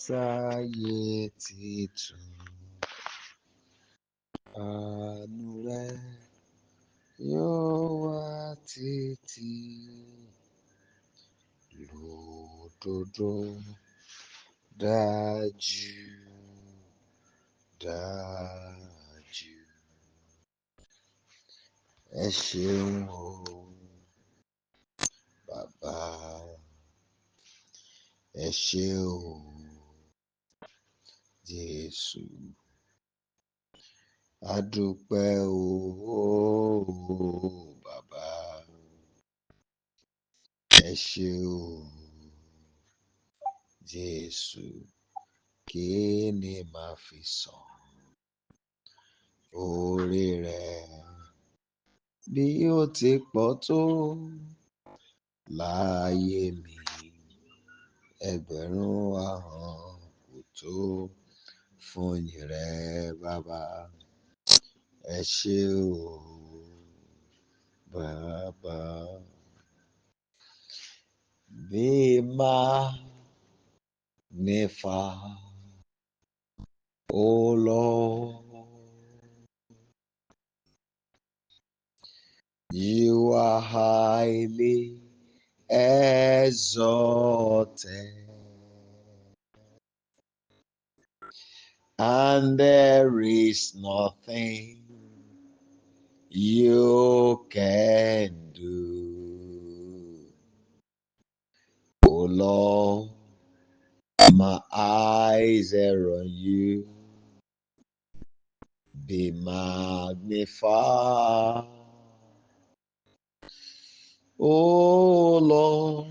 sáyé títun àánú rẹ yóò wá títí lódodo dájú dájú. Ẹ ṣeun o bàbá, ẹ ṣé o Jésù, a dúpẹ́ o bàbá, ẹ ṣé o Jésù, kí ni màá fi san oore rẹ bí ó ti pọ̀ tó láyé mi, ẹgbẹ̀rún ahọ́n kò tó fún yìn rẹ bàbá. Ẹ ṣé o bàbá, bí magnify, oh Lord, you are highly exalted, and there is nothing you can do. Oh Lord, my eyes are on you. Be magnified. Oh Lord,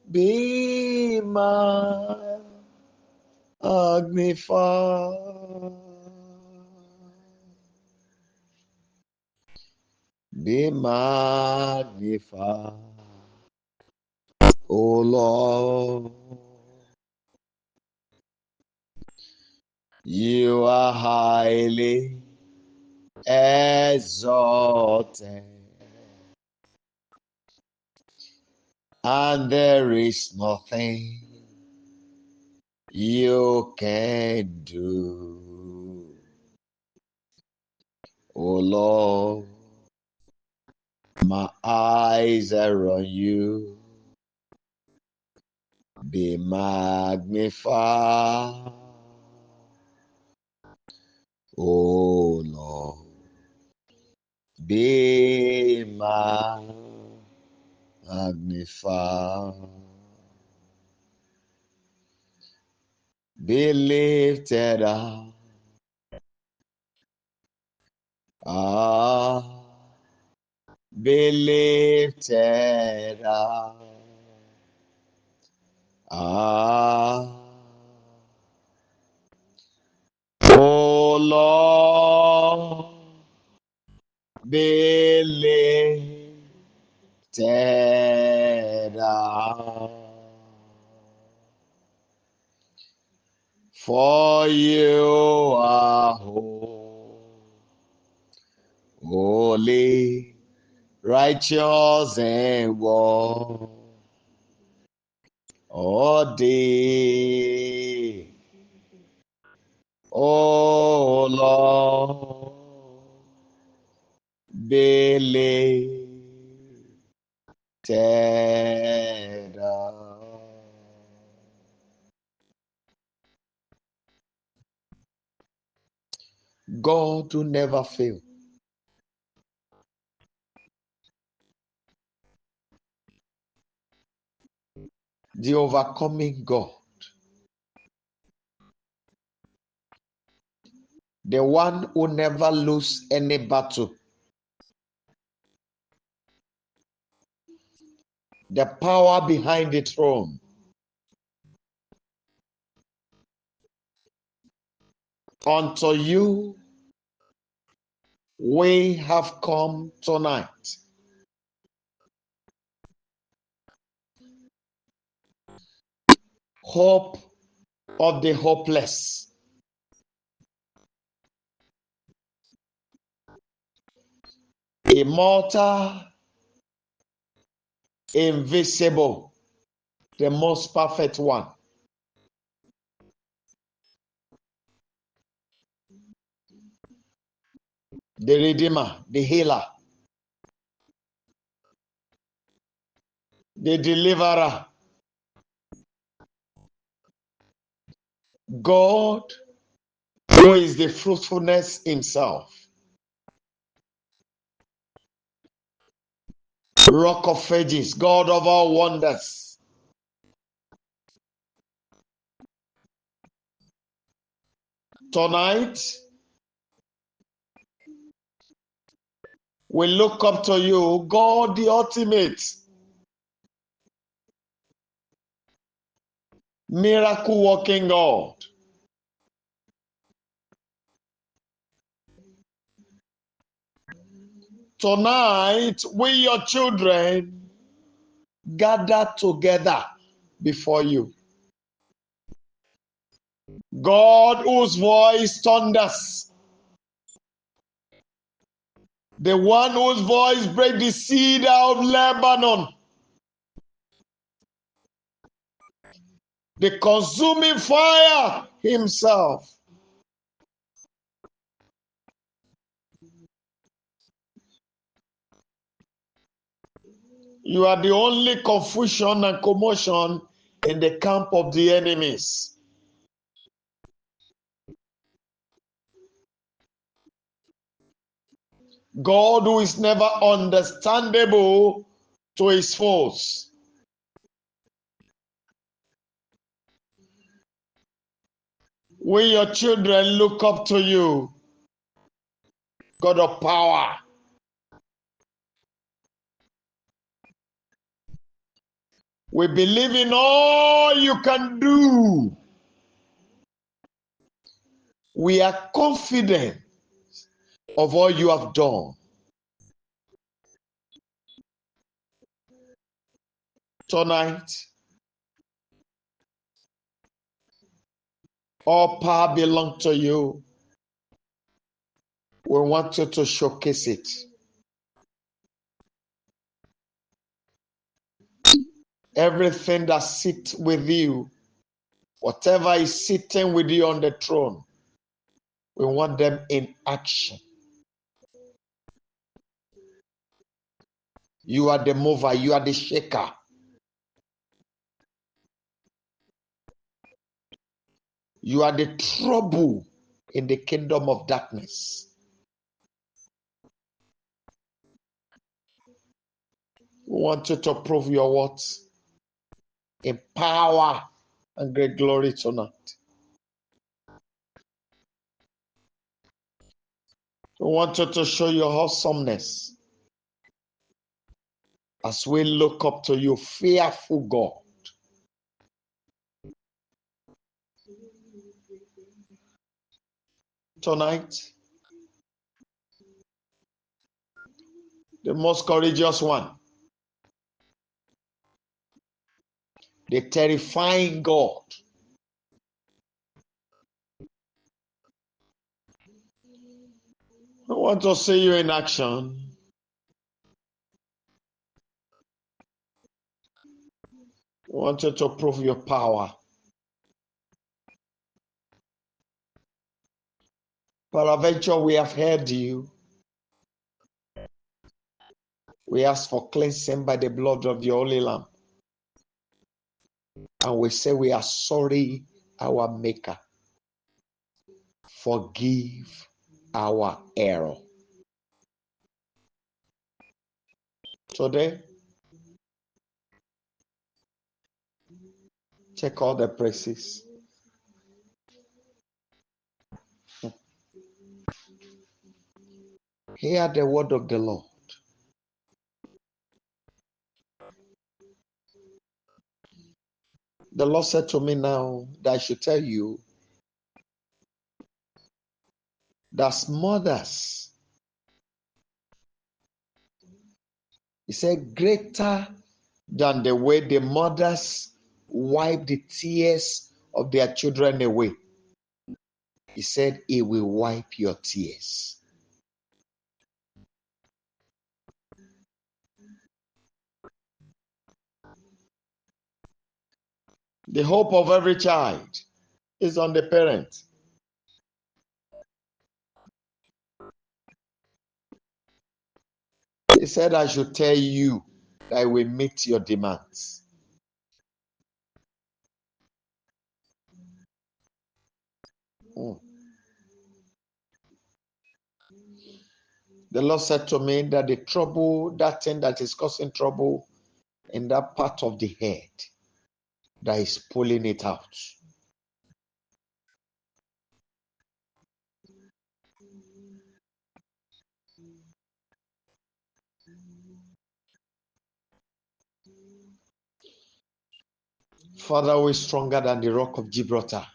be magnified. Be magnified. Oh Lord, you are highly exalted, and there is nothing you can do. Oh Lord, my eyes are on you. Be magnified. Oh Lord, be magnified. Be lifted up. Be lifted up. Oh Lord, be lifted up. For you are holy, righteous, and worthy. Oh Lord, be lifted up. God will never fail. The overcoming God, the one who never loses any battle, the power behind the throne. Unto you we have come tonight. Hope of the hopeless. Immortal, invisible, the most perfect one. the Redeemer, the Healer, the Deliverer, God who is the fruitfulness himself, Rock of Ages, God of all wonders. Tonight, we look up to you, God the ultimate, miracle working God. Tonight, we, your children, gather together before you. God whose voice thunders, the one whose voice breaks the cedar of Lebanon, the consuming fire himself. You are the only confusion and commotion in the camp of the enemies. God who is never understandable to his foes. We, your children, look up to you, God of power. We believe in all you can do. We are confident of all you have done. Tonight, all power belongs to you. We want you to showcase it. Everything that sits with you, whatever is sitting with you on the throne, we want them in action. You are the mover, you are the shaker. You are the trouble in the kingdom of darkness. We want you to prove your words in power and great glory tonight. We want you to show your awesomeness as we look up to you, fearful God. Tonight, the most courageous one, the terrifying God. I want to see you in action. I want you to prove your power. Peradventure, we have heard you. We ask for cleansing by the blood of the Holy Lamb. And we say we are sorry, our Maker. Forgive our error. Today, take all the praises. Hear the word of the Lord. The Lord said to me now that I should tell you that mothers, he said, greater than the way the mothers wipe the tears of their children away. He said, he will wipe your tears. The hope of every child is on the parent. He said, I should tell you that I will meet your demands. The Lord said to me that the trouble, that thing that is causing trouble in that part of the head, that is pulling it out. Father, who is stronger than the rock of Gibraltar,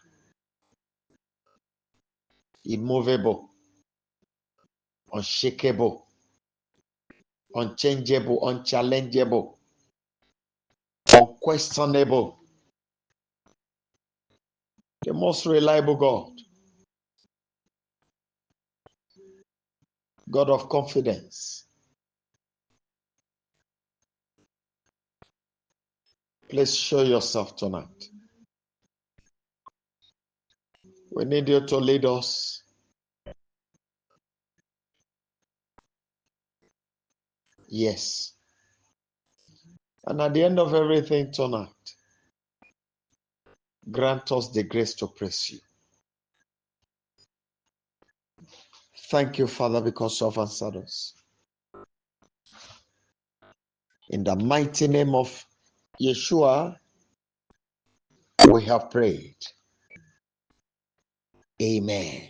immovable, unshakable, unchangeable, unchallengeable, unquestionable, the most reliable God, God of confidence. Please show yourself tonight. We need you to lead us. Yes. And at the end of everything tonight, grant us the grace to praise you. Thank you, Father, because you have answered us. In the mighty name of Yeshua, we have prayed. Amen.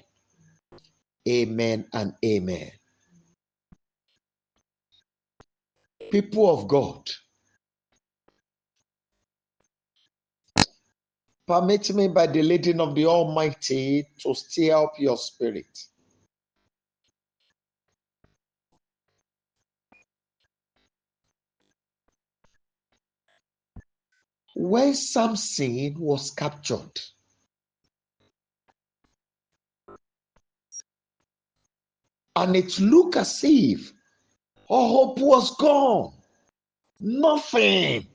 Amen and amen. People of God, permit me by the leading of the Almighty to stir up your spirit. When Samson was captured, and it looked as if all hope was gone, nothing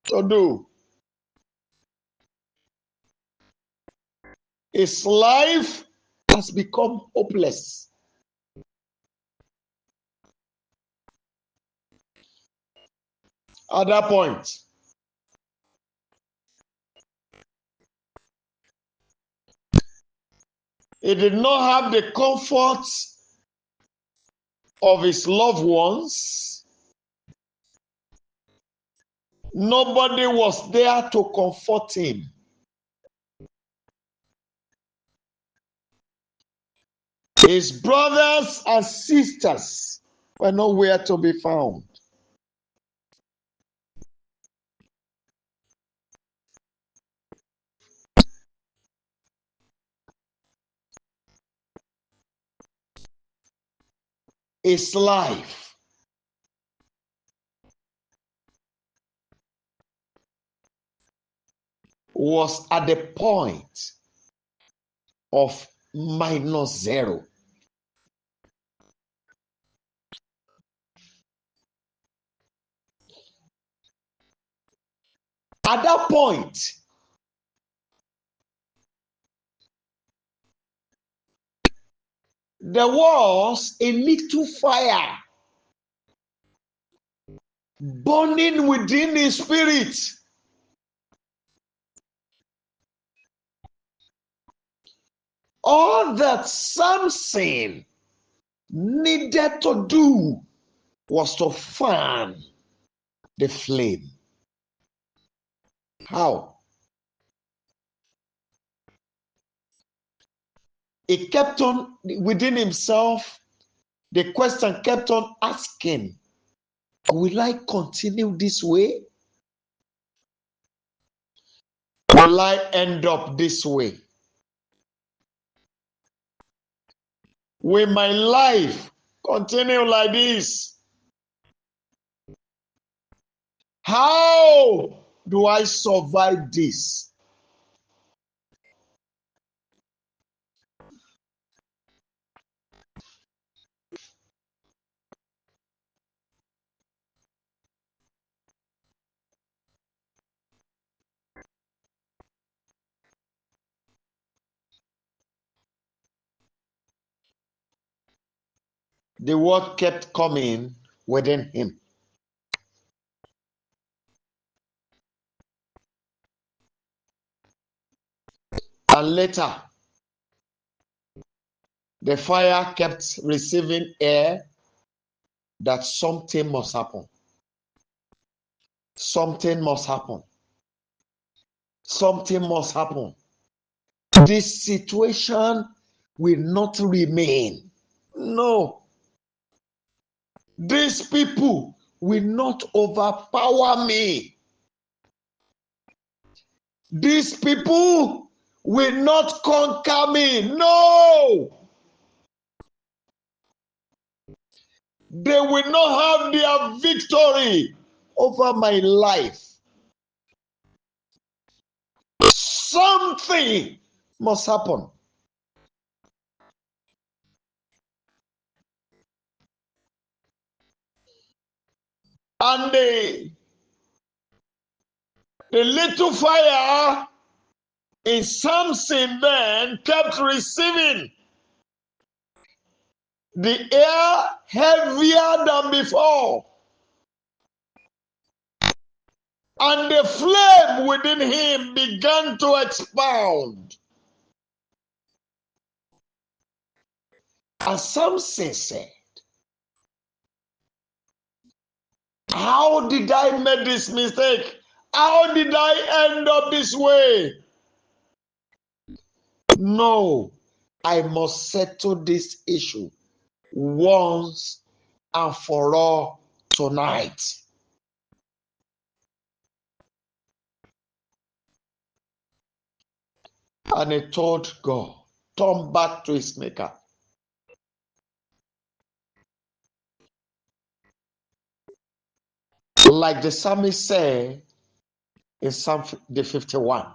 to do. His life has become hopeless. At that point, he did not have the comfort of his loved ones. Nobody was there to comfort him. His brothers and sisters were nowhere to be found. His life was at the point of -0. At that point, there was a little fire burning within his spirit. All that Samson needed to do was to fan the flame. How? He kept on within himself. The question kept on asking, will I continue this way? Will I end up this way? Will my life continue like this? How do I survive this? The word kept coming, within him. And later, the fire kept receiving air that something must happen. Something must happen. Something must happen. This situation will not remain. No. These people will not overpower me. These people will not conquer me. No. They will not have their victory over my life. Something must happen. And the little fire in Samson then kept receiving the air heavier than before. And the flame within him began to expound. And Samson said, how did I make this mistake? How did I end up this way? No, I must settle this issue once and for all tonight. And he told God, turn back to his maker. Like the psalmist said in Psalm 51,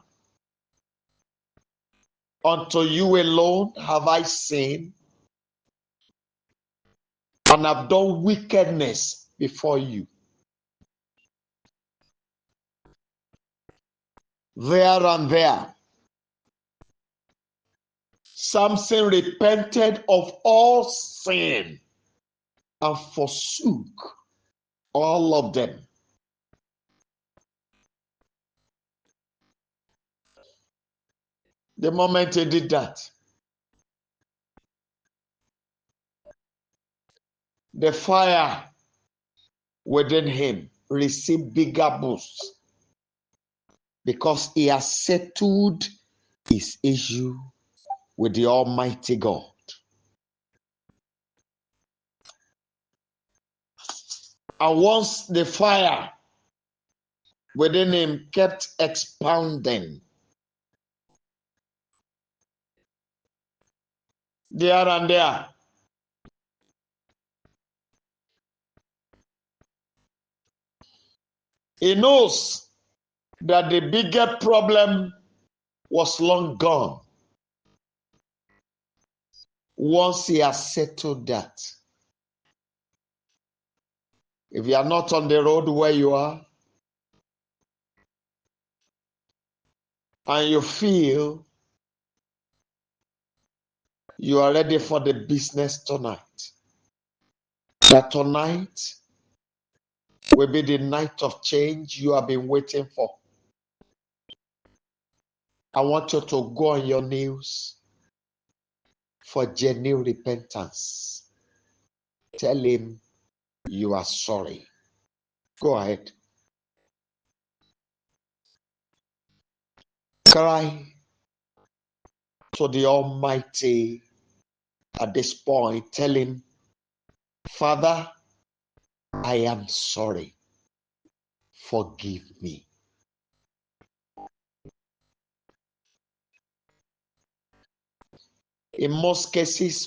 unto you alone have I sinned and have done wickedness before you. There and there, Samson repented of all sin and forsook all of them. The moment he did that, the fire within him received bigger boosts because he has settled his issue with the Almighty God. And once the fire within him kept expounding, there and there, he knows that the bigger problem was long gone. Once he has settled that, if you are not on the road where you are, and you feel you are ready for the business tonight, that tonight will be the night of change you have been waiting for, I want you to go on your knees for genuine repentance. Tell him you are sorry. Go ahead. Cry to the Almighty at this point. Tell him, Father, I am sorry. Forgive me. In most cases,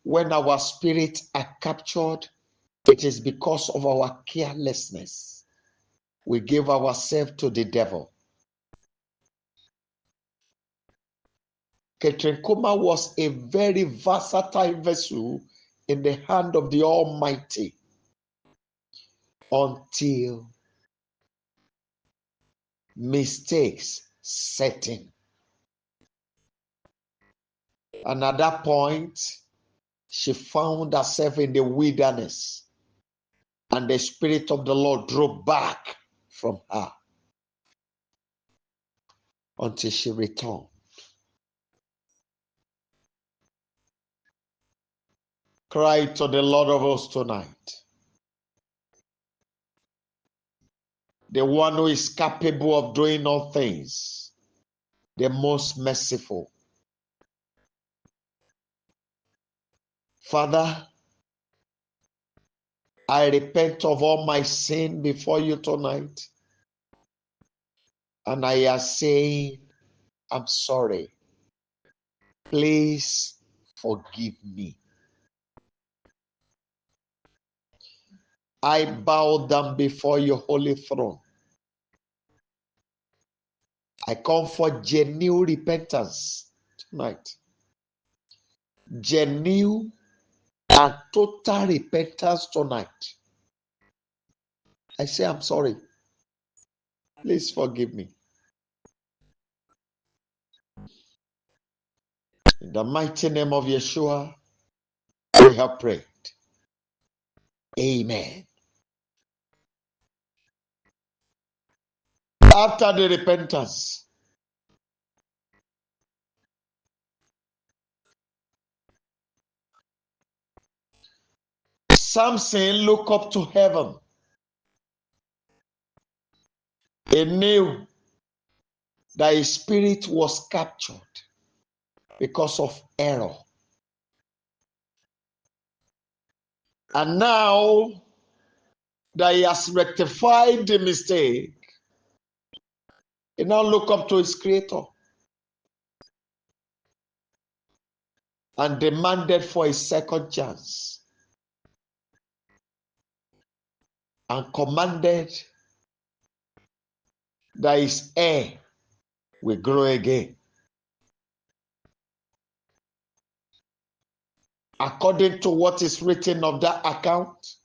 when our spirits are captured, it is because of our carelessness. We give ourselves to the devil. Catherine Kuma was a very versatile vessel in the hand of the Almighty until mistakes set in. And at that point, she found herself in the wilderness And the Spirit of the Lord drove back from her until she returned. Cry to the Lord of hosts tonight. The one who is capable of doing all things, the most merciful. Father, I repent of all my sin before you tonight. And I am saying, I'm sorry. Please forgive me. I bow down before your holy throne. I come for genuine repentance tonight. Genuine and total repentance tonight. I say, I'm sorry. Please forgive me. In the mighty name of Yeshua, we have prayed. Amen. After the repentance, Samson looked up to heaven. He knew that his spirit was captured because of error. And now that he has rectified the mistake, he now look up to his creator and demanded for a second chance and commanded that his hair will grow again. According to what is written of that account,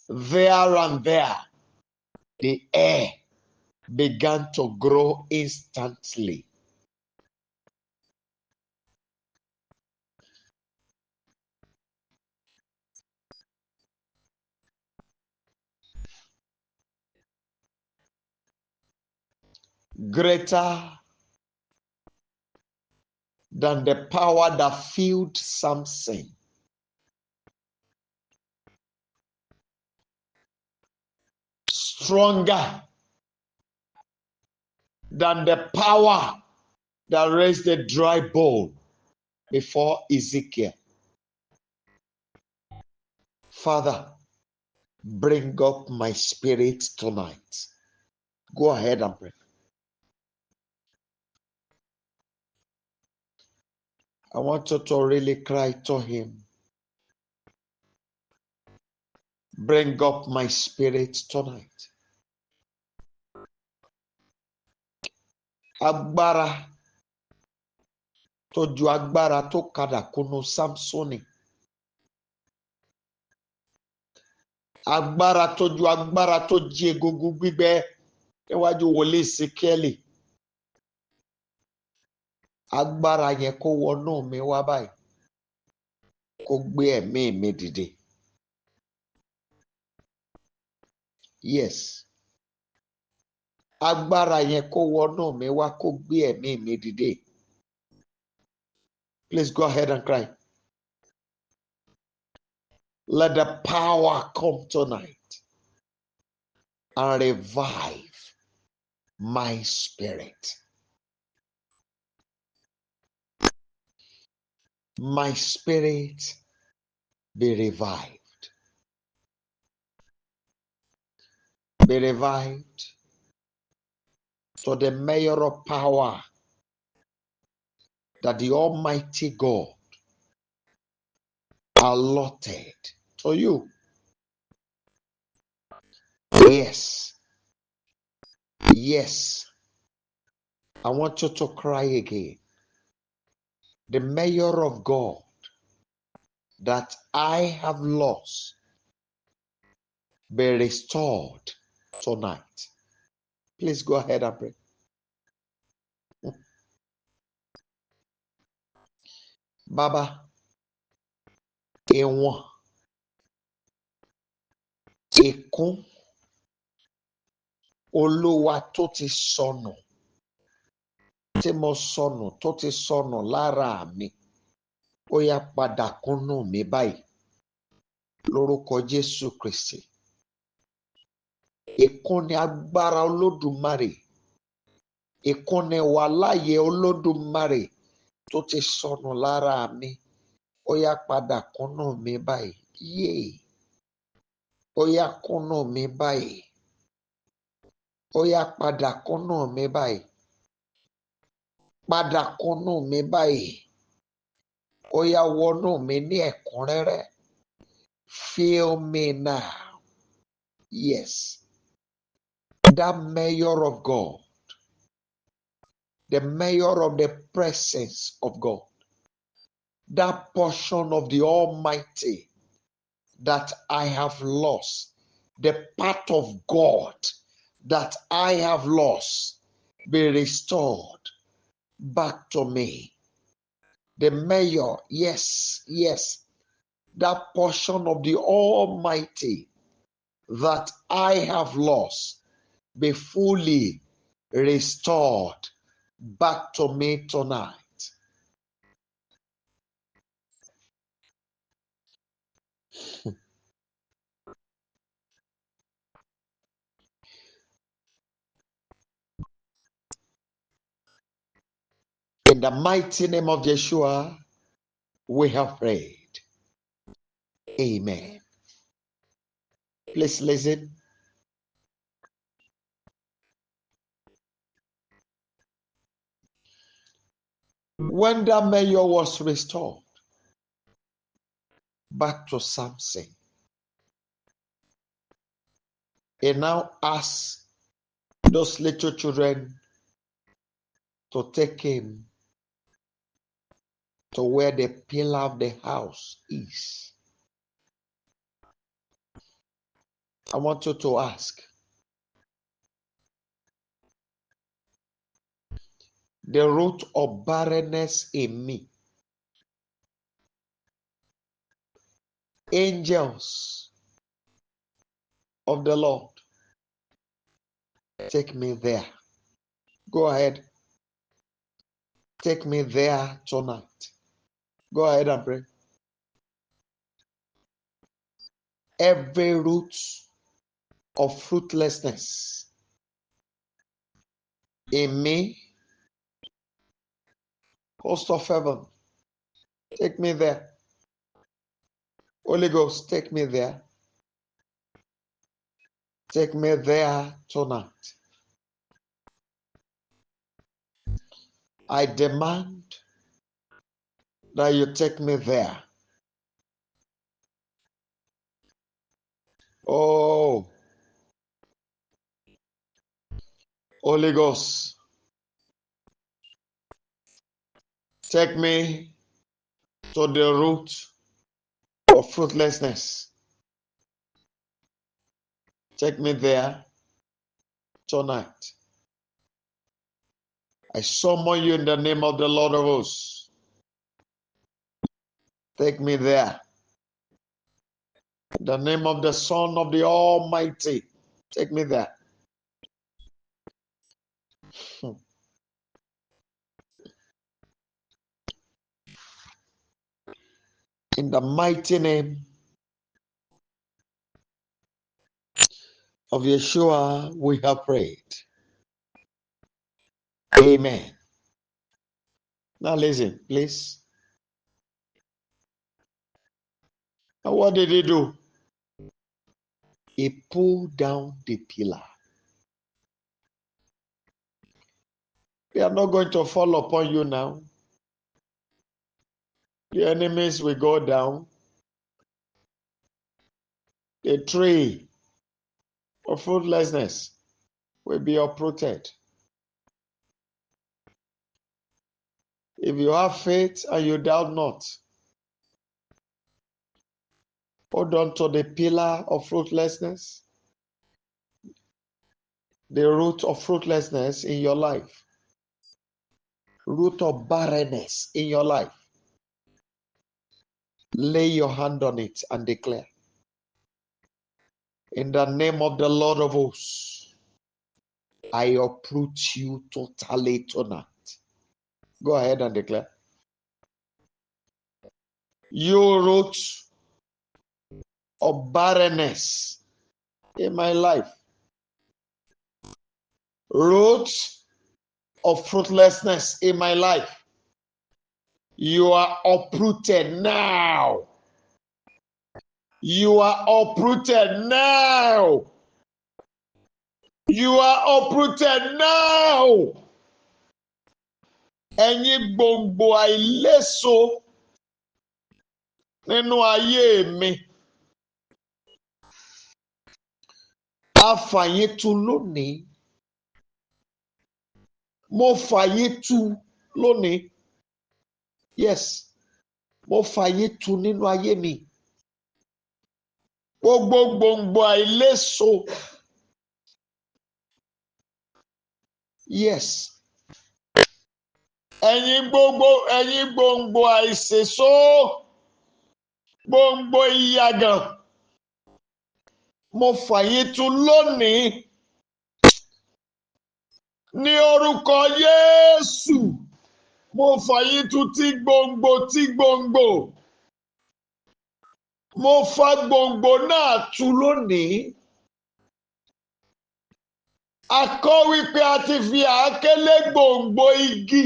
there and there, the hair began to grow instantly. Greater than the power that filled Samson. Stronger than the power that raised the dry bone before Ezekiel. Father, bring up my spirit tonight. Go ahead and pray. I want you to really cry to him. Bring up my spirit tonight. Agbára tó ju agbára tó kadà kúnú Samsoni. Agbára tó ju agbára tó jí egungun gbígbẹ níwájú wòlíì Síkẹ́lì. Agbára yẹn kó wọnú mi wá báyìí. Kó gbé ẹ̀mí mi dìde. Yes. Agbára yẹn kó wọnú mi wá kó gbé ẹ̀mí mi dìde. Please go ahead and cry. Let the power come tonight and revive my spirit. My spirit be revived. Be revived to the measure of power that the Almighty God allotted to you. Yes. Yes. I want you to cry again. The measure of God that I have lost be restored tonight. Please go ahead and pray. Baba, ìwọ̀n Ìkún Olúwa tó ti sọnù, tí mo sọnù, tó ti sọnù lára mi, ó yá padà kúnnú mi báyìí lórúkọ Jésù Kristi. Ìkúnni agbára Olódùmarè, ìkúnni wàláyé Olódùmarè tó ti sọnù lára mi, ó yá padà kúnnú mi báyìí. Yéè, ó yá kúnnú mi báyìí, ó yá padà kúnnú mi báyìí, padà kúnnú mi báyìí, ó yá wọnú mi ní ẹ̀kúnrẹ́rẹ́. Fill me now. Yes, that mayor of God, the mayor of the presence of God, that portion of the Almighty that I have lost, the part of God that I have lost, be restored back to me. The mayor, yes, yes, that portion of the Almighty that I have lost, be fully restored back to me tonight. In the mighty name of Yeshua, we have prayed. Amen. Please listen. When that mayor was restored back to Samson, he now asked those little children to take him to where the pillar of the house is. I want you to ask, the root of barrenness in me, angels of the Lord, take me there. Go ahead. Take me there tonight. Go ahead and pray. Every root of fruitlessness in me, host of heaven, take me there. Holy Ghost, take me there. Take me there tonight. I demand that you take me there. Oh, Holy Ghost, take me to the root of fruitlessness. Take me there tonight. I summon you in the name of the Lord of hosts. Take me there. In the name of the Son of the Almighty, take me there. In the mighty name of Yeshua, we have prayed. Amen. Now listen, please. And what did he do? He pulled down the pillar. They are not going to fall upon you now. The enemies will go down. The tree of fruitlessness will be uprooted. If you have faith and you doubt not, hold on to the pillar of fruitlessness, the root of fruitlessness in your life, root of barrenness in your life. Lay your hand on it and declare, In the name of the Lord of hosts, I uproot you totally tonight. Go ahead and declare. You root of barrenness in my life, root of fruitlessness in my life, you are uprooted now. You are uprooted now. You are uprooted now. Ẹ̀yin gbòǹgbò àìléso nínú ayé mi. A fà yín tu lónìí. Mo fà yín tu lónìí. Yes. Mo fà yín tu nínú ayé mi. Gbogbo gbòǹgbò àìléso. Yes. Ẹ̀yin gbòǹgbò àìsèso. Gbòǹgbò ìyàgàn. Mo fà yín tu lónìí. Ní orúkọ Jésù. Mo fà yín tu tí gbòǹgbò. Mo fà gbòǹgbò náà tu lónìí. A kọ wípé a ti fi àáké lé gbòǹgbò igi.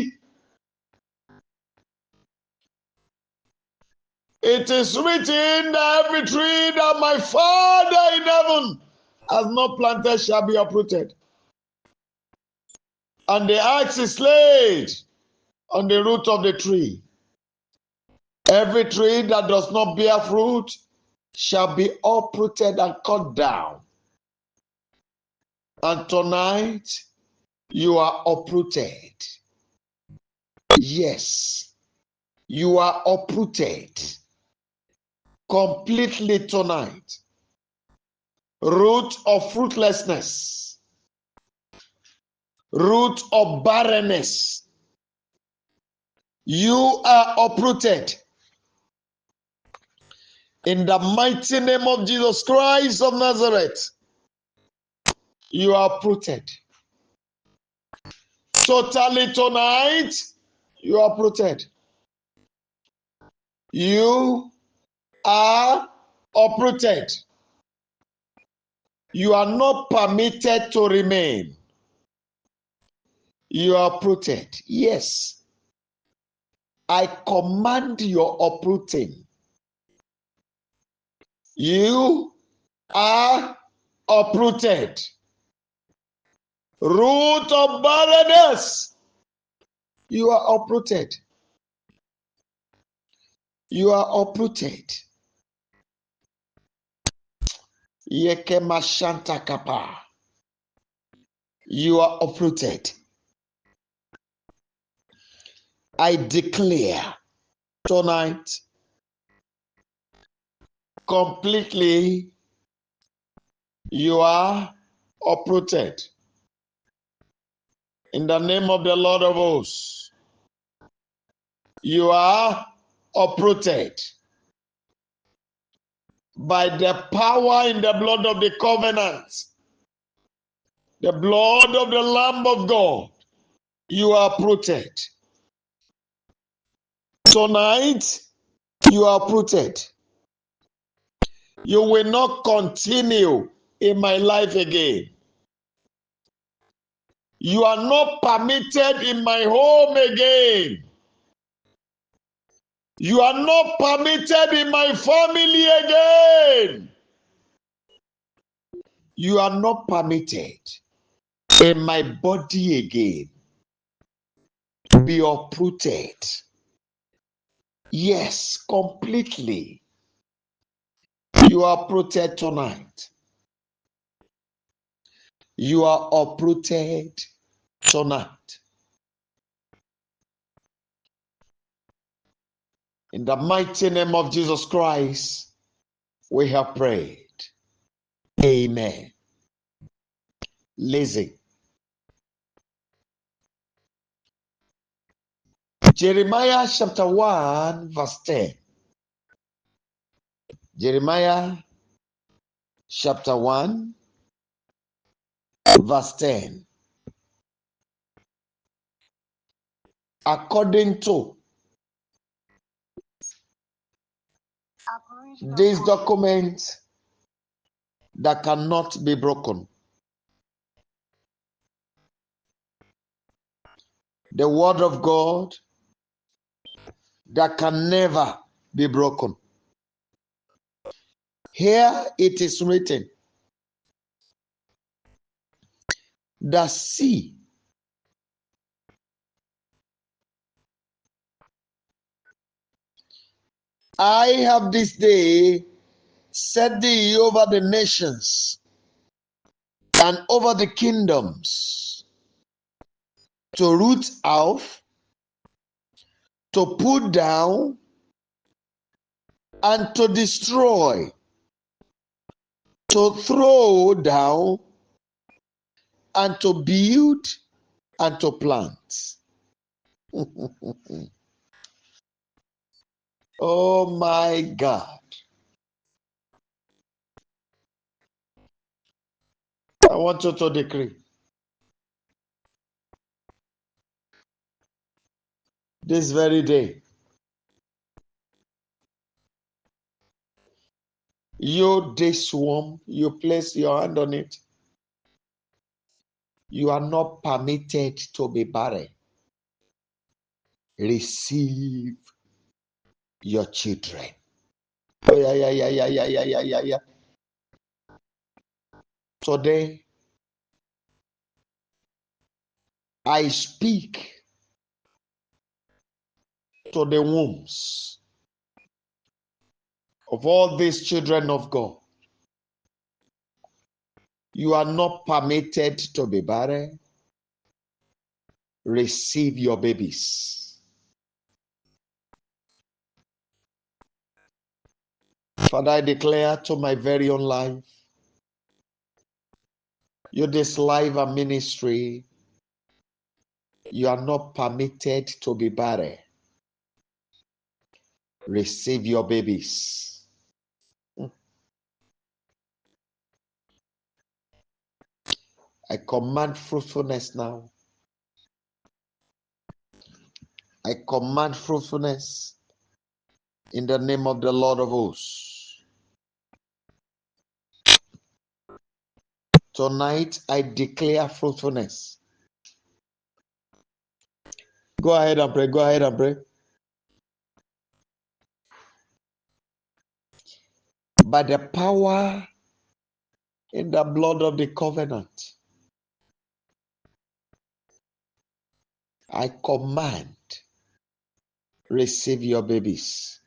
It is written that every tree that my Father in heaven has not planted shall be uprooted. And the axe is laid on the root of the tree. Every tree that does not bear fruit shall be uprooted and cut down. And tonight, you are uprooted. Yes, you are uprooted completely tonight. Root of fruitlessness, root of barrenness, you are uprooted. In the mighty name of Jesus Christ of Nazareth, you are uprooted. Totally tonight, you are uprooted. You are uprooted. You are not permitted to remain. You are uprooted. Yes. I command your uprooting. You are uprooted. Root of barrenness. You are uprooted. You are uprooted. Yekemashanta kapa. You are uprooted. I declare tonight completely you are uprooted. In the name of the Lord of hosts, you are uprooted. By the power in the blood of the covenant, the blood of the Lamb of God, you are uprooted. Tonight, you are uprooted. You will not continue in my life again. You are not permitted in my home again. You are not permitted in my family again. You are not permitted in my body again. Be uprooted. Yes, completely. You are uprooted tonight. You are uprooted tonight. In the mighty name of Jesus Christ, we have prayed. Amen. Listen. Jeremiah chapter 1 verse 10. Jeremiah chapter 1, verse 10. According to this document that cannot be broken, the word of God that can never be broken. Here it is written that see, I have this day set thee over the nations and over the kingdoms, to root out, to put down, and to destroy, to throw down, and to build, and to plant. Oh my God. I want you to decree this very day. You, this worm, you place your hand on it. You are not permitted to be barren. Receive your children. Oh, yeah. Today, I speak to the wombs of all these children of God. You are not permitted to be barren. Receive your babies. Father, I declare to my very own life, you, this life and ministry, you are not permitted to be barren. Receive your babies. I command fruitfulness now. I command fruitfulness in the name of the Lord of hosts. Tonight, I declare fruitfulness. Go ahead and pray. Go ahead and pray. By the power in the blood of the covenant, I command, receive your babies.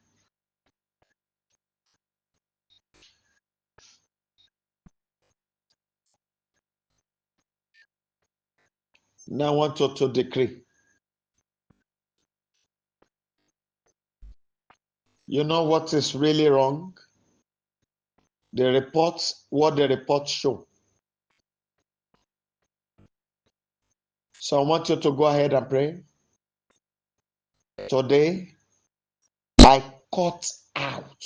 Now I want you to decree. You know what is really wrong? The reports, what the reports show. So I want you to go ahead and pray. Today, I cut out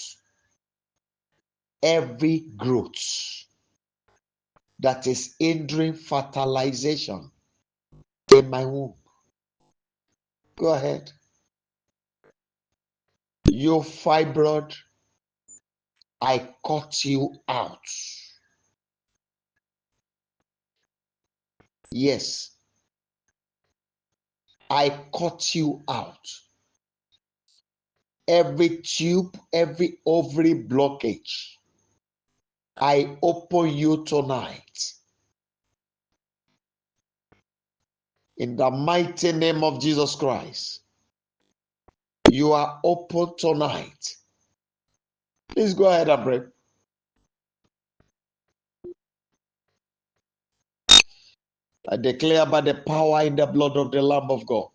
every growth that is hindering fertilization in my womb. Go ahead. You fibroid, I cut you out. Yes, I cut you out. Every tube, every ovary blockage, I open you tonight. In the mighty name of Jesus Christ, you are open tonight. Please go ahead and pray. I declare by the power in the blood of the Lamb of God,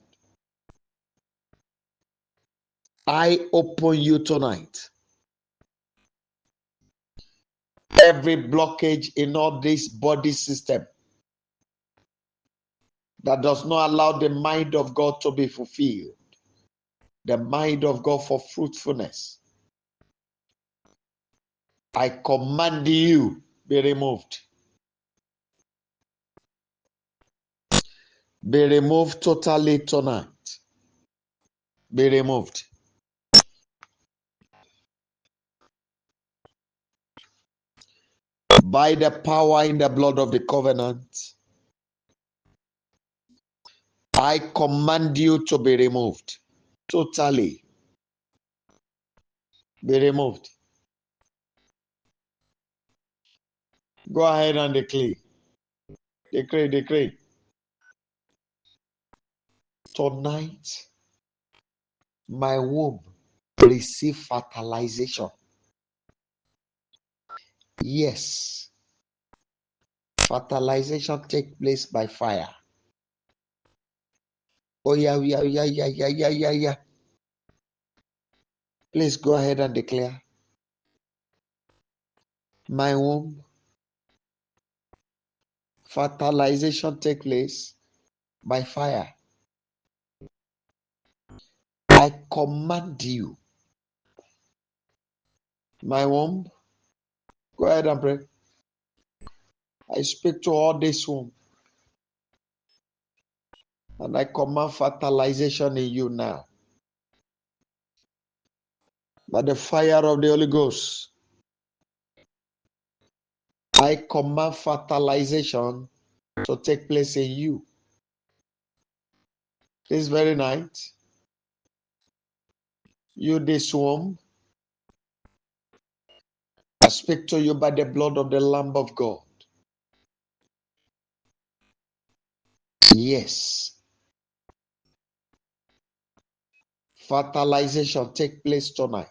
I open you tonight. Every blockage in all this body system that does not allow the mind of God to be fulfilled, the mind of God for fruitfulness, I command you be removed. Be removed totally tonight. Be removed. By the power in the blood of the covenant, I command you to be removed. Totally. Be removed. Go ahead and declare. Decree. Tonight, my womb receive fertilization. Yes. Fertilization take place by fire. Oh yeah. Please go ahead and declare. My womb, fertilization take place by fire. I command you. My womb, go ahead and pray. I speak to all this womb. And I command fertilization in you now. By the fire of the Holy Ghost, I command fertilization to take place in you. This very night, you this womb, I speak to you by the blood of the Lamb of God. Yes. Fertilization take place tonight.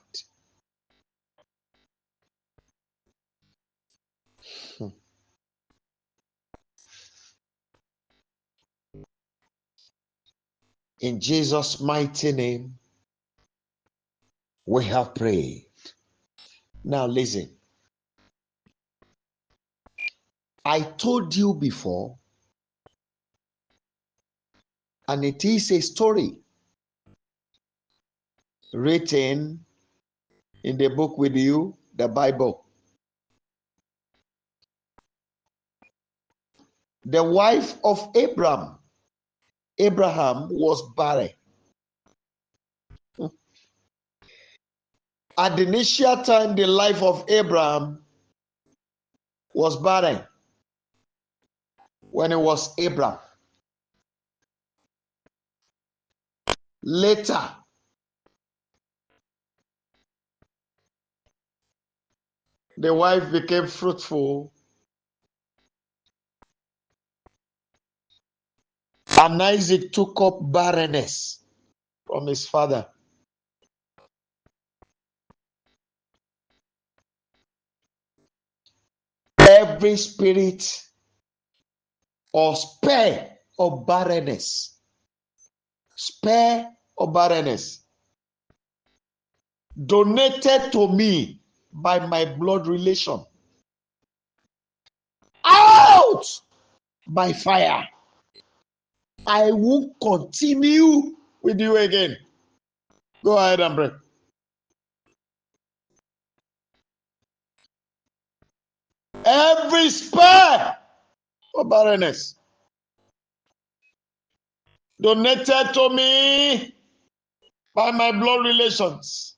In Jesus' mighty name, we have prayed. Now listen. I told you before, and it is a story written in the book with you, the Bible. The wife of Abraham was barren. At the initial time, the life of Abraham was barren when it was Abraham. Later, the wife became fruitful, and Isaac took up barrenness from his father. Every spirit or spare of barrenness, donated to me by my blood relation, out by fire. I won't continue with you again. Go ahead and pray. Every spare of barrenness donated to me by my blood relations,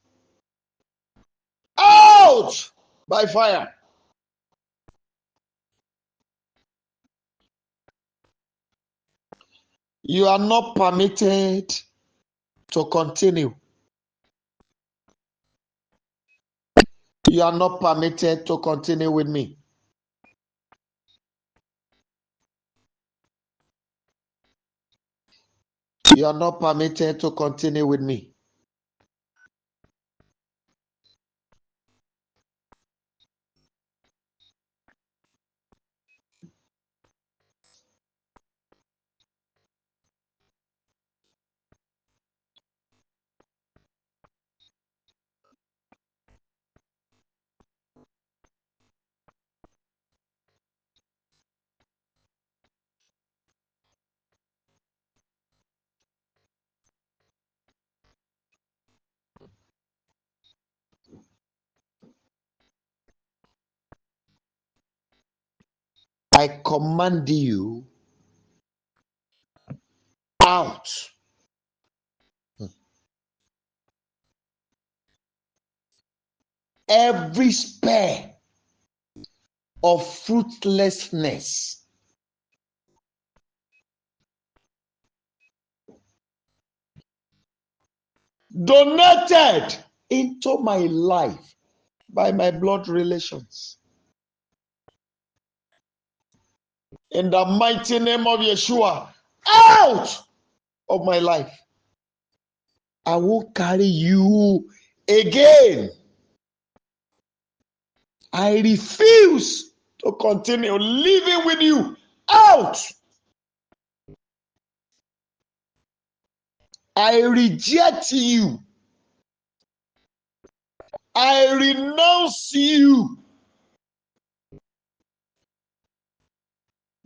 out by fire. You are not permitted to continue. You are not permitted to continue with me. You are not permitted to continue with me. I command you out. Every spare of fruitlessness donated into my life by my blood relations. In the mighty name of Yeshua, out of my life. I won't carry you again. I refuse to continue living with you. Out. I reject you. I renounce you.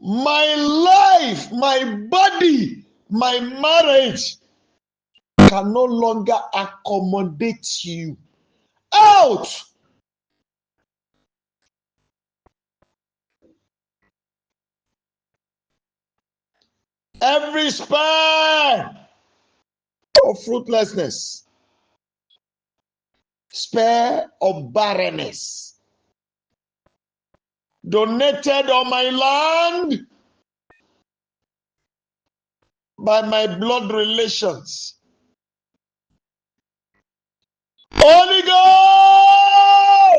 My life, my body, my marriage can no longer accommodate you. Out! Every spare of fruitlessness, spare of barrenness, donated on my land by my blood relations. Holy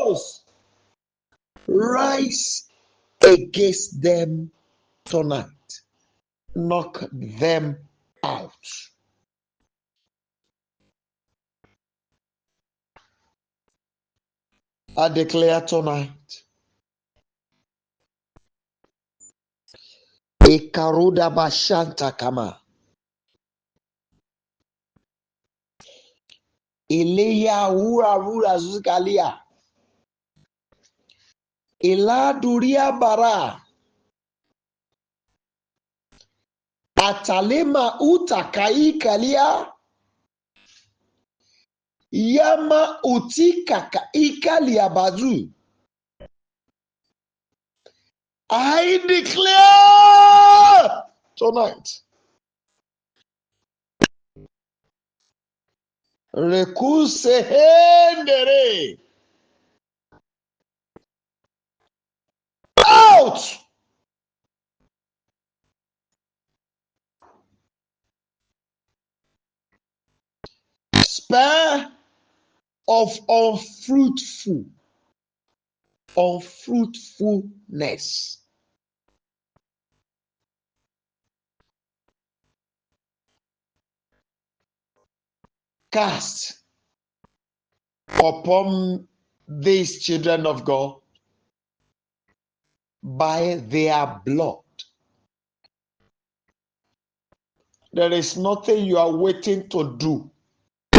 Ghost, rise against them tonight. Knock them out. I declare tonight, Ekaruda Bashanta Kama, Eleya Wura Zukalia, Eladuria Bara, Atalema Utakai Kalia, Yama Utikaka Ikalia Bazu. I declare tonight, Rekuse Hendere, out! Spare of unfruitfulness. Cast upon these children of God by their blood. There is nothing you are waiting to do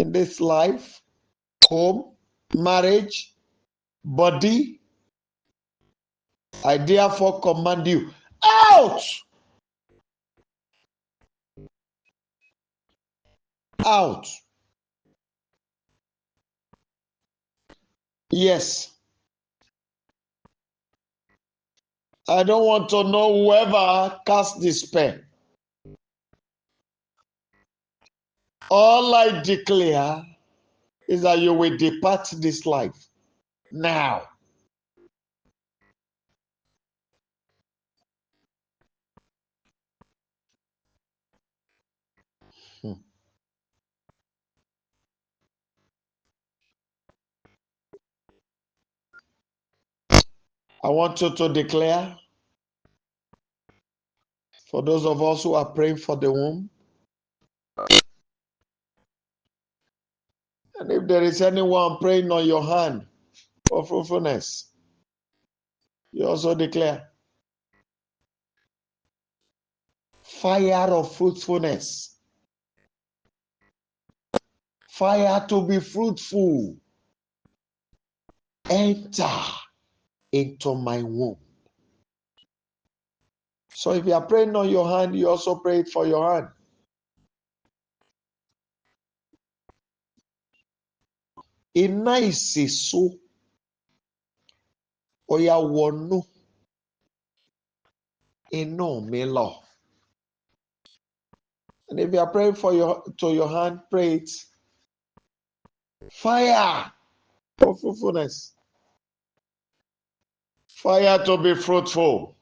in this life, home, marriage, body. I therefore command you out. Out. Yes. I don't want to know whoever cast the spell. All I declare is that you will depart this life now. I want you to declare, for those of us who are praying for the womb, and if there is anyone praying on your hand for fruitfulness, you also declare fire of fruitfulness, fire to be fruitful, enter into my womb. So if you are praying on your hand, you also pray it for your hand. Iná ìsèso ọ̀yà wọ̀nú inú mi lọ. And if you are praying for your hand, pray it. Fire for fruitfulness. Fire to be fruitful.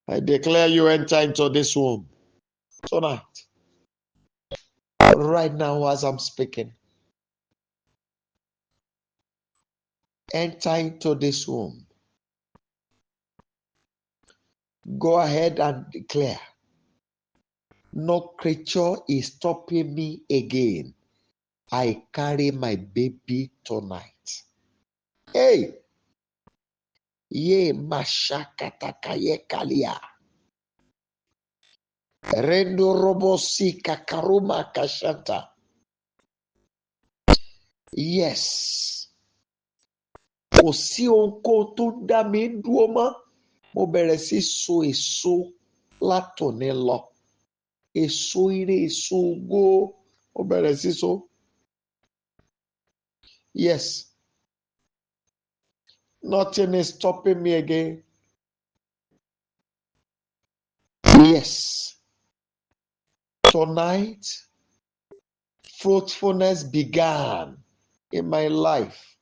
I declare you enter into this womb tonight. Right now as I'm speaking. Enter into this womb. Go ahead and declare. No creature is stopping me again. I carry my baby tonight. Hey! Ye mashakatakaye kalia. Rendo robosi kakaruma kashanta. Yes. Kò sí ohunkóhun tó dá mi dúró mọ́. Mo bẹ̀rẹ̀ sí so èso látòní lọ. Èso ire, èso ògo. Mo bẹ̀rẹ̀ sí so. Yes. Nothing is stopping me again. Yes. Tonight, fruitfulness began in my life.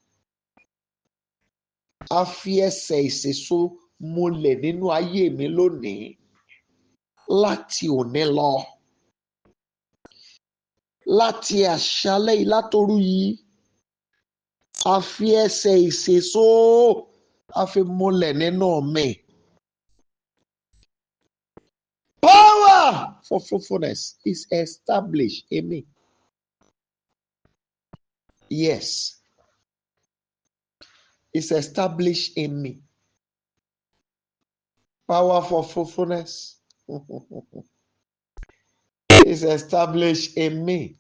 A fi ẹsẹ̀ ìṣèso múlẹ̀ nínú ayé mi lónìí. Láti òní lọ. Láti àṣálẹ́ yìí, látòru yìí. A fi ẹsẹ̀ ìṣèso a fi múlẹ̀ nínú mi. Power for fruitfulness is established in me. Yes. It's established in me. Power for fruitfulness is established in me.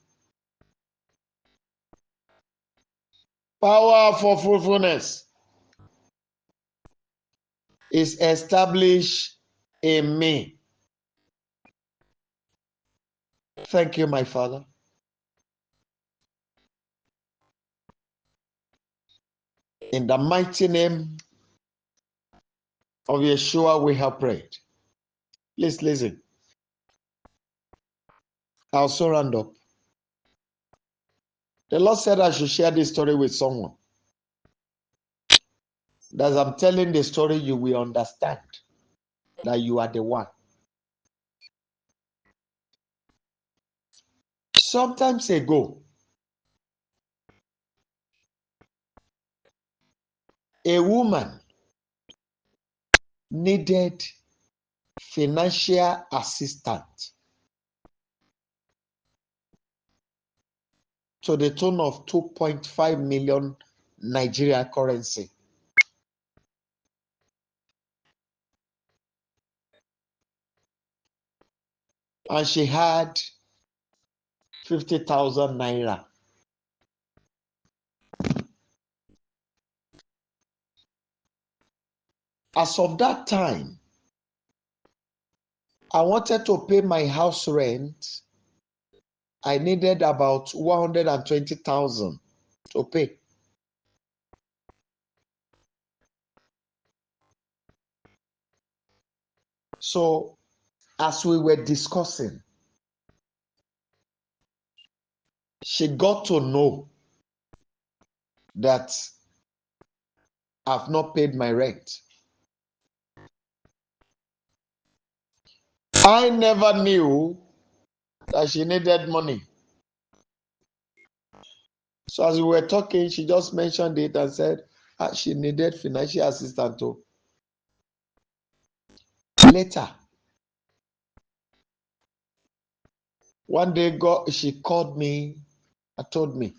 Power for fruitfulness is established in me. Thank you, my Father. In the mighty name of Yeshua, we have prayed. Please listen. I'll so round up. The Lord said I should share this story with someone. As I'm telling the story, you will understand that you are the one. Sometimes ago, a woman needed financial assistance to the tune of 2.5 million Nigeria currency. And she had 50,000 naira. As of that time, I wanted to pay my house rent. I needed about 120,000 to pay. So, as we were discussing, she got to know that I've not paid my rent. I never knew that she needed money. So as we were talking, she just mentioned it and said she needed financial assistance too. Later, one day she called me and told me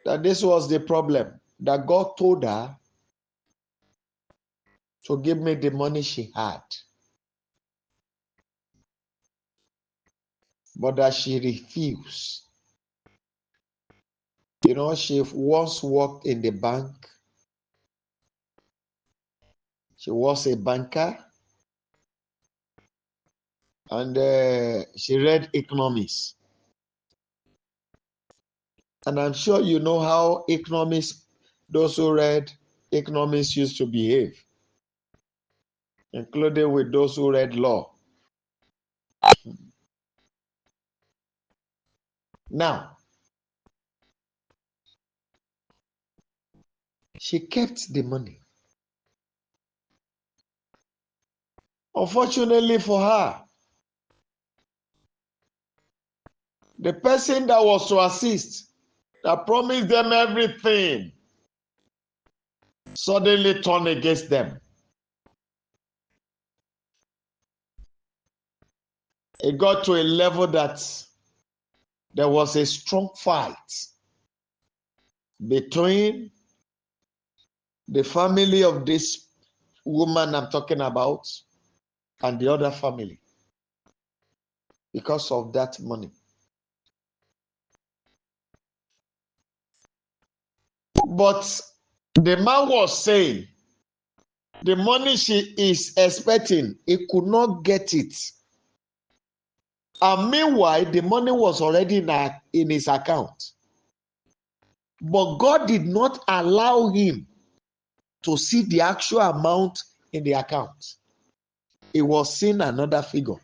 that this was the problem, that God told her to give me the money she had, but that she refused. You know, she once worked in the bank. She was a banker, and she read economics. And I'm sure you know how economics, those who read economists used to behave, including with those who read law. Now, she kept the money. Unfortunately for her, the person that was to assist, that promised them everything, suddenly turned against them. It got to a level that there was a strong fight between the family of this woman I'm talking about and the other family because of that money. But the man was saying the money she is expecting, he could not get it. And meanwhile, the money was already in his account. But God did not allow him to see the actual amount in the account. He was seeing another figure.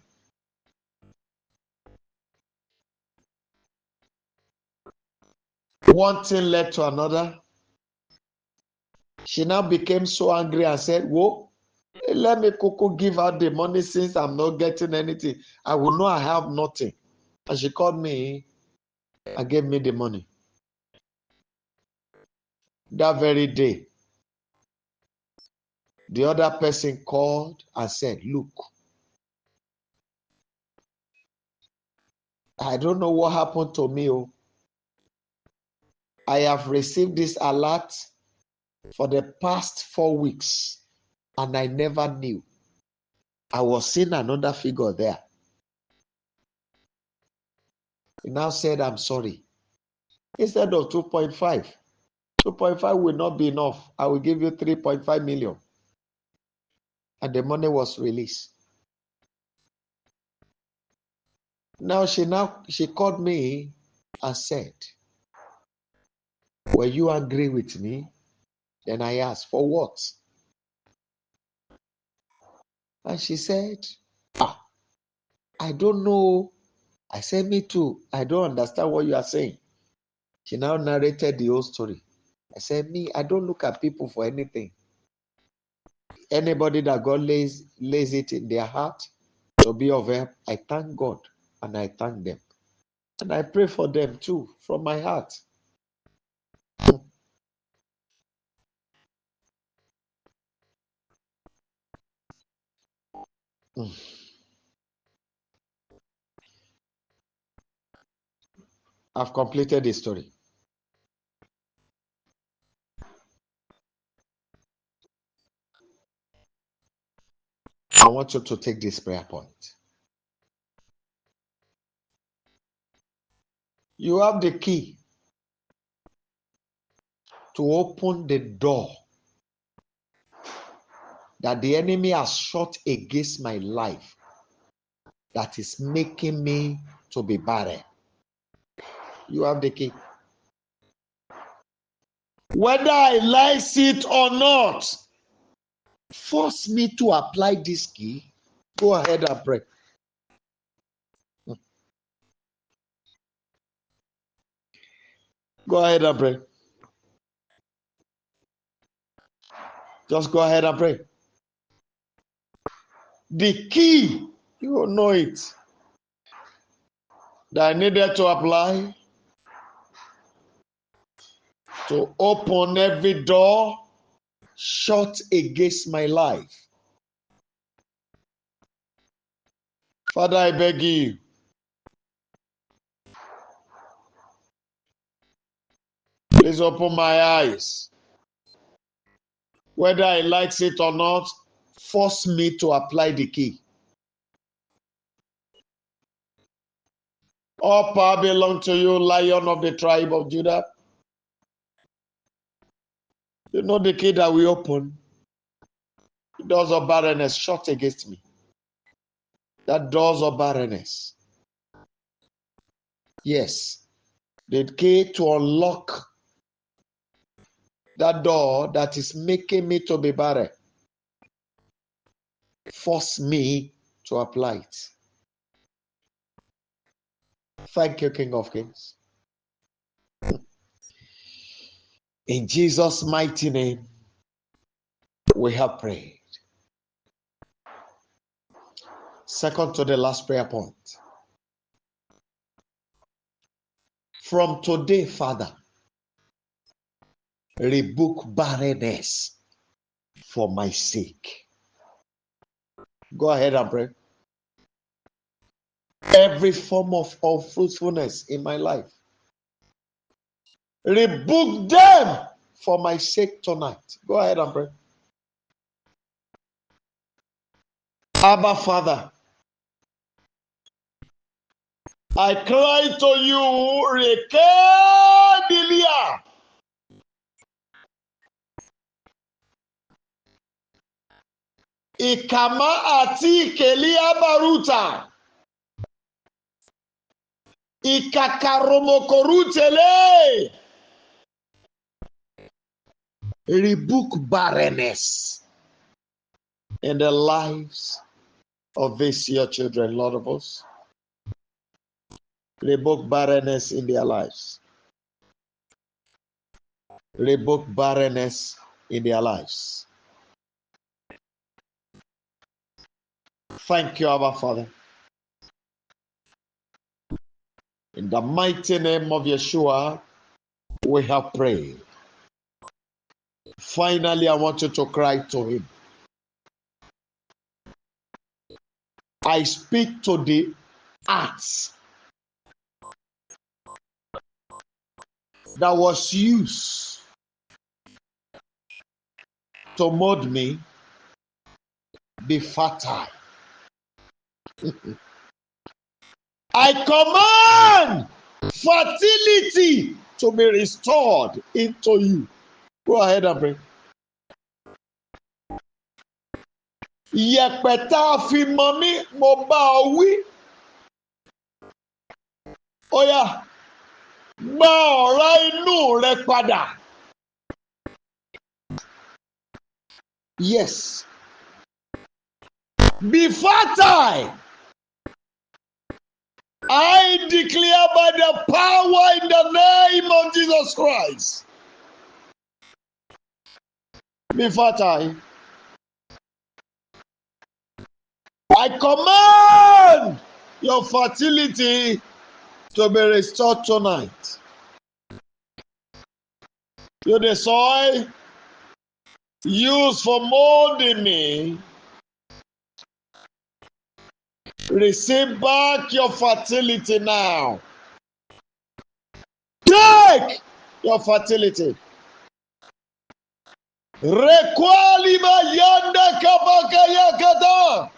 One thing led to another. She now became so angry and said, whoa, let me give out the money since I'm not getting anything. I will know I have nothing. And she called me and gave me the money. That very day, the other person called and said, look, I don't know what happened to me. I have received this alert for the past 4 weeks and I never knew. I was seeing another figure there. He now said, I'm sorry. Instead of 2.5, 2.5 will not be enough. I will give you 3.5 million. And the money was released. Now she called me and said, were you angry with me? Then I asked, for what? And she said, I don't know. I said, me too. I don't understand what you are saying. She now narrated the whole story. I said, me, I don't look at people for anything. Anybody that God lays it in their heart to be of help, I thank God and I thank them. And I pray for them too, from my heart. I've completed the story. I want you to take this prayer point. You have the key to open the door that the enemy has shut against my life that is making me to be barren. You have the key. Whether I like it or not, force me to apply this key. Go ahead and pray. Go ahead and pray. Just go ahead and pray. The key, you know it, that I needed to apply to open every door shut against my life. Father, I beg you, please open my eyes. Whether I like it or not, force me to apply the key. All power belongs to you, Lion of the tribe of Judah. You know the key that we open. The doors of barrenness shut against me. That doors of barrenness. Yes. The key to unlock That door that is making me to be barren, force me to apply it. Thank you, King of Kings. In Jesus' mighty name, we have prayed. Second to the last prayer point. From today, Father, rebuke barrenness for my sake. Go ahead and pray. Every form of unfruitfulness in my life, rebuke them for my sake tonight. Go ahead and pray. Abba, Father, I cry to you, Rekedilia. Ikama ati kelia baruta. Ikakaromokorutele. Rebuke barrenness in the lives of these your children, Lord of us. Rebuke barrenness in their lives. Rebuke barrenness in their lives. Thank you, Abba Father. In the mighty name of Yeshua, we have prayed. Finally, I want you to cry to him. I speak to the axe that was used to mold me, be fertile. I command fertility to be restored into you. Go ahead and pray. Yẹ̀pẹ̀tà fi mọ mí, mo bá ọ wí. Óyá, gba ọ̀rá inú rẹ padà. Yes. Be fertile. I declare by the power in the name of Jesus Christ. Be fertile. I command your fertility to be restored tonight. To the soil used for molding me, receive back your fertility now. Take your fertility. Rekwalima yanda kabaka yakata.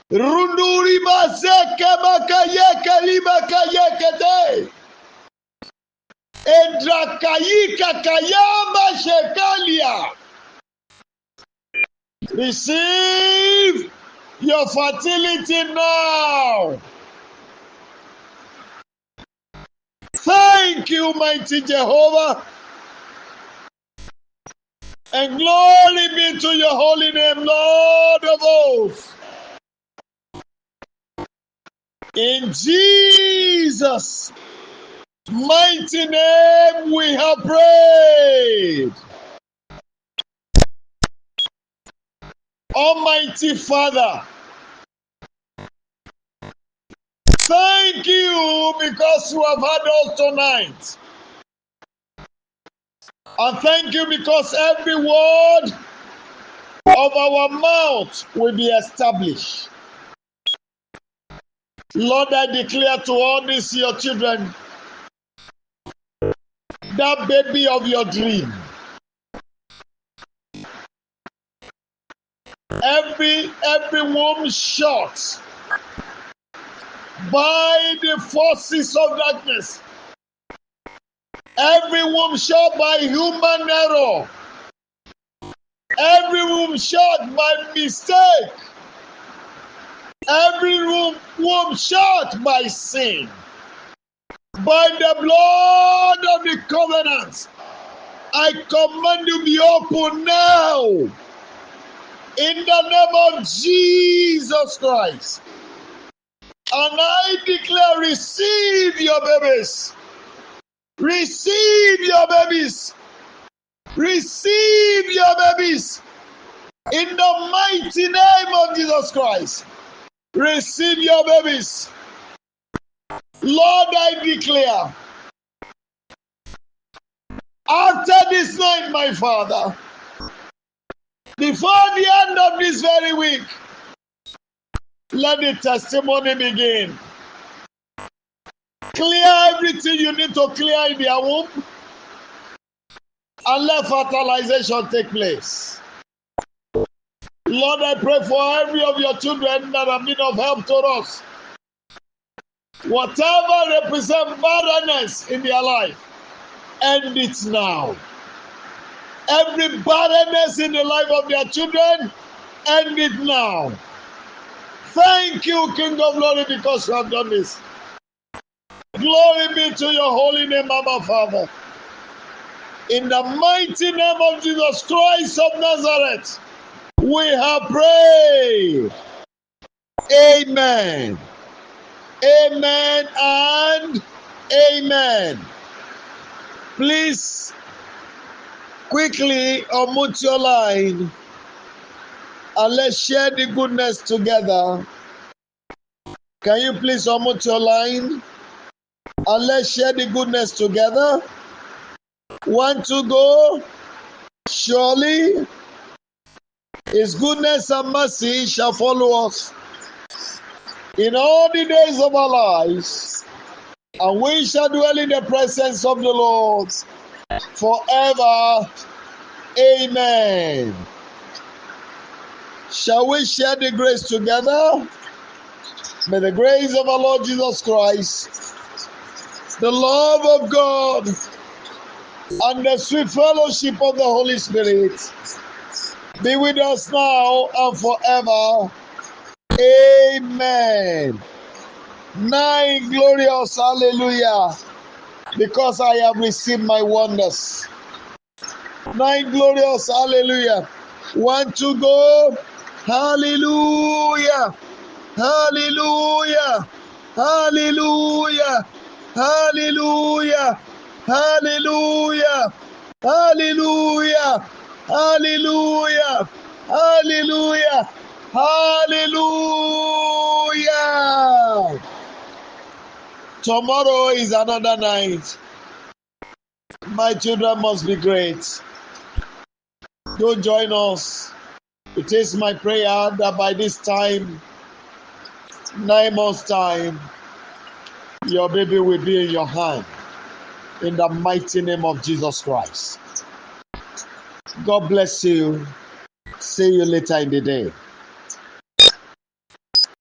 Runduri mazeke makayeka lima kayekete. Endrakayika kayama shekalia. Receive your fertility now. Thank you, mighty Jehovah. And glory be to your holy name, Lord of hosts. In Jesus' mighty name we have prayed. Almighty Father, thank you because you have had us tonight. And thank you because every word of our mouth will be established. Lord, I declare to all these your children, that baby of your dream, every womb shot by the forces of darkness, every womb shot by human error, every womb shot by mistake, every womb shot by sin, by the blood of the covenant, I command you be open now. In the name of Jesus Christ. And I declare, receive your babies. Receive your babies. Receive your babies. In the mighty name of Jesus Christ. Receive your babies. Lord, I declare, after this night, my Father, before the end of this very week, let the testimony begin. Clear everything you need to clear in their womb, and let fertilization take place. Lord, I pray for every of your children that have been of help to us. Whatever represents barrenness in their life, end it now. Every barrenness in the life of their children, end it now. Thank you, King of Glory, because you have done this. Glory be to your holy name, Abba Father. In the mighty name of Jesus Christ of Nazareth, we have prayed. Amen. Amen and amen. Please quickly unmute your line and let's share the goodness together. Can you please unmute your line and let's share the goodness together? 1, 2, go. Surely His goodness and mercy shall follow us in all the days of our lives, and we shall dwell in the presence of the Lord forever. Amen. Shall we share the grace together? May the grace of our Lord Jesus Christ, the love of God, and the sweet fellowship of the Holy Spirit be with us now and forever. Amen. 9 glorious hallelujah, because I have received my wonders. 9 glorious hallelujah. 1, 2, go. Hallelujah. Hallelujah. Hallelujah. Hallelujah. Hallelujah. Hallelujah. Hallelujah. Hallelujah. Hallelujah. Tomorrow is another night. My children must be great. Don't join us. It is my prayer that by this time, 9 months' time, your baby will be in your hand. In the mighty name of Jesus Christ. God bless you. See you later in the day.